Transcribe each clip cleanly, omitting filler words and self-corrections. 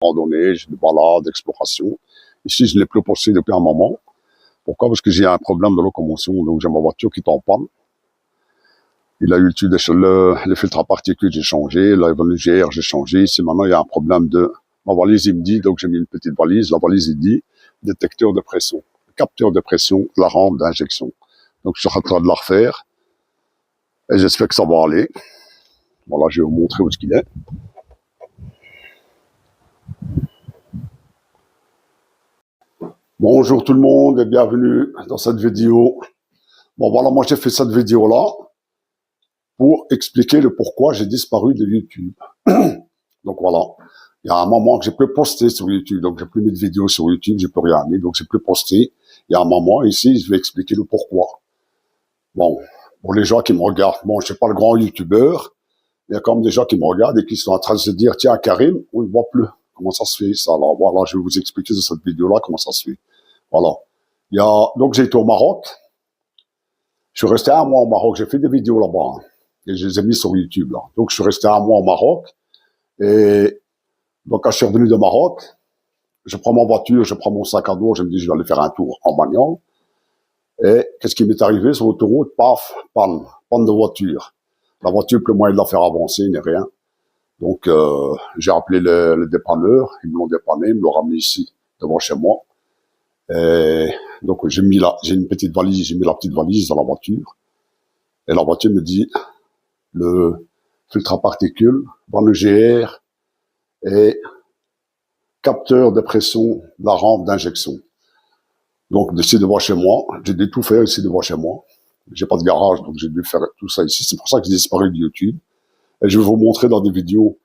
randonnée, j'ai des balades, d'exploration. Ici, je ne l'ai plus posté depuis un moment. Pourquoi? Parce que j'ai un problème de locomotion, donc j'ai ma voiture qui est en panne. Il a eu le filtre à particules, j'ai changé, la GR, j'ai changé. Ici, maintenant, il y a un problème de... Ma valise, il me dit, donc j'ai mis une petite valise, la valise, il dit, détecteur de pression, capteur de pression de la rampe d'injection. Donc, je suis en train de la refaire, et j'espère que ça va aller. Voilà, je vais vous montrer où est-ce qu'il est. Bonjour tout le monde et bienvenue dans cette vidéo. Bon, voilà, moi, j'ai fait cette vidéo-là pour expliquer le pourquoi j'ai disparu de YouTube. Donc voilà, il y a un moment que j'ai plus posté sur YouTube, donc j'ai plus mis de vidéos sur YouTube, j'ai plus rien mis, donc j'ai plus posté. Il y a un moment ici, je vais expliquer le pourquoi. Bon, pour les gens qui me regardent, bon, je suis pas le grand YouTubeur, il y a quand même des gens qui me regardent et qui sont en train de se dire, tiens, Karim, on ne voit plus. Comment ça se fait, ça? Alors voilà, je vais vous expliquer dans cette vidéo-là comment ça se fait. Voilà. Donc j'ai été au Maroc. Je suis resté un mois au Maroc, j'ai fait des vidéos là-bas, hein, et je les ai mis sur YouTube, là. Donc je suis resté un mois au Maroc, et donc quand je suis revenu de Maroc, je prends ma voiture, je prends mon sac à dos, je me dis je vais aller faire un tour en bagnole. Et qu'est-ce qui m'est arrivé sur l'autoroute? Paf, panne de voiture. La voiture, plus moyen de la faire avancer, ni rien. Donc j'ai appelé le dépanneur, ils me l'ont dépanné, ils me l'ont ramené ici, devant chez moi. Et donc j'ai une petite valise, j'ai mis la petite valise dans la voiture. Et la voiture me dit, le filtre à particules, dans le GR, et capteur de pression de la rampe d'injection. Donc, d'ici devant chez moi, j'ai dû tout faire ici devant chez moi. J'ai pas de garage, donc j'ai dû faire tout ça ici. C'est pour ça que j'ai disparu de YouTube. Et je vais vous montrer dans des vidéos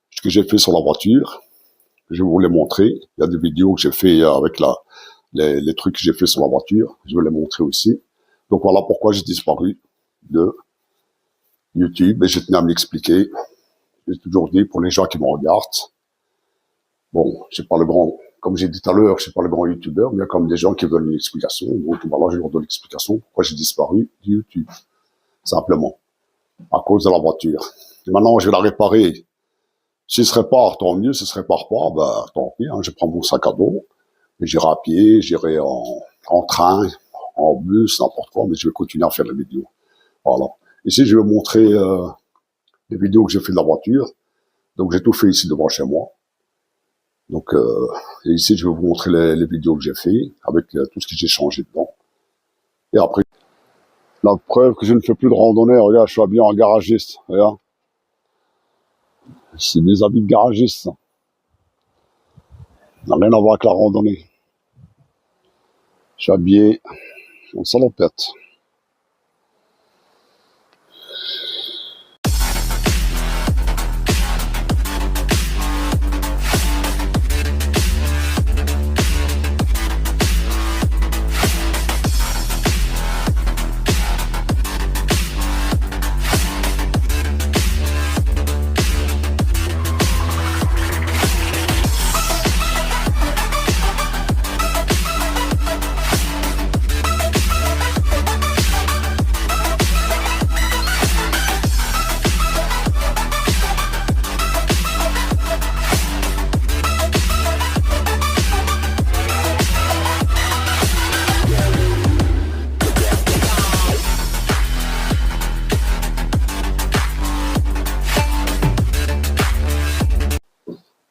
ce que j'ai fait sur la voiture. Je vais vous les montrer. Il y a des vidéos que j'ai fait avec les trucs que j'ai fait sur la voiture. Je vais les montrer aussi. Donc voilà pourquoi j'ai disparu de YouTube. Et je tenais à m'expliquer. J'ai toujours dit pour les gens qui me regardent, bon, je suis pas le grand, comme j'ai dit tout à l'heure, je suis pas le grand youtubeur, mais il y a comme des gens qui veulent une explication. Donc voilà, je leur donne l'explication pourquoi j'ai disparu du YouTube. Simplement. À cause de la voiture. Et maintenant, je vais la réparer. Si ce répare, tant mieux. Si ce répare pas, ben, tant pis, hein. Je prends mon sac à dos, et j'irai à pied, j'irai en train, en bus, n'importe quoi, mais je vais continuer à faire les vidéos. Voilà. Ici, je vais vous montrer, les vidéos que j'ai fait de la voiture. Donc, j'ai tout fait ici devant chez moi. Donc, et ici, je vais vous montrer les vidéos que j'ai fait avec tout ce que j'ai changé dedans. Et après, la preuve que je ne fais plus de randonnée, regarde, je suis habillé en garagiste, regarde. C'est des habits de garagiste, ça. Ça n'a rien à voir avec la randonnée. Je suis habillé en salopette.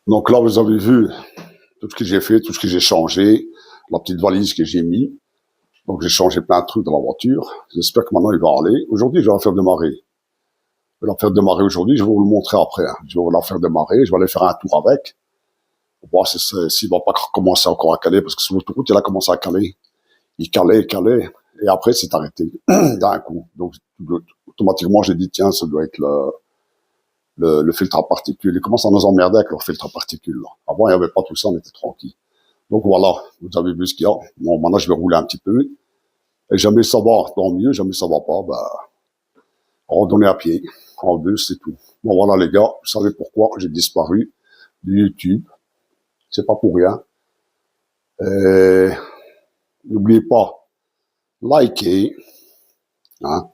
Donc là, vous avez vu tout ce que j'ai fait, tout ce que j'ai changé, la petite valise que j'ai mis. Donc j'ai changé plein de trucs dans la voiture. J'espère que maintenant il va aller. Aujourd'hui, je vais la faire démarrer. Je vais la faire démarrer aujourd'hui, je vais vous le montrer après, hein. Je vais la faire démarrer, je vais aller faire un tour avec. Pour voir s'il va pas commencer encore à caler, parce que sur l'autoroute, il a commencé à caler. Il calait, et après, c'est arrêté d'un coup. Donc, automatiquement, j'ai dit, tiens, ça doit être le filtre à particules. Ils commencent à nous emmerder avec leur filtre à particules, là. Avant, il n'y avait pas tout ça, on était tranquille. Donc voilà, vous avez vu ce qu'il y a. Bon, maintenant, je vais rouler un petit peu. Et jamais ça va, tant mieux, jamais ça va pas, bah, randonner à pied, en bus, c'est tout. Bon, voilà, les gars, vous savez pourquoi j'ai disparu de YouTube. C'est pas pour rien. Et n'oubliez pas, likez, hein,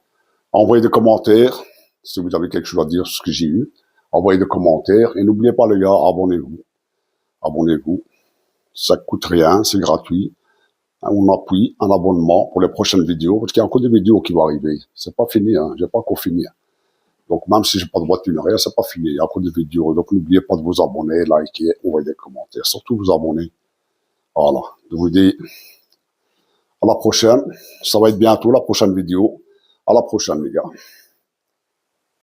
envoyez des commentaires, si vous avez quelque chose à dire sur ce que j'ai eu, envoyez des commentaires, et n'oubliez pas, les gars, abonnez-vous. abonnez-vous. Ça coûte rien, c'est gratuit. On appuie un abonnement pour les prochaines vidéos, parce qu'il y a encore des vidéos qui vont arriver. C'est pas fini, hein. J'ai pas encore fini. Donc, même si j'ai pas de voiture, rien, c'est pas fini. Il y a encore des vidéos. Donc, n'oubliez pas de vous abonner, liker, envoyer des commentaires. Surtout vous abonner. Voilà. Je vous dis à la prochaine. Ça va être bientôt la prochaine vidéo. À la prochaine, les gars.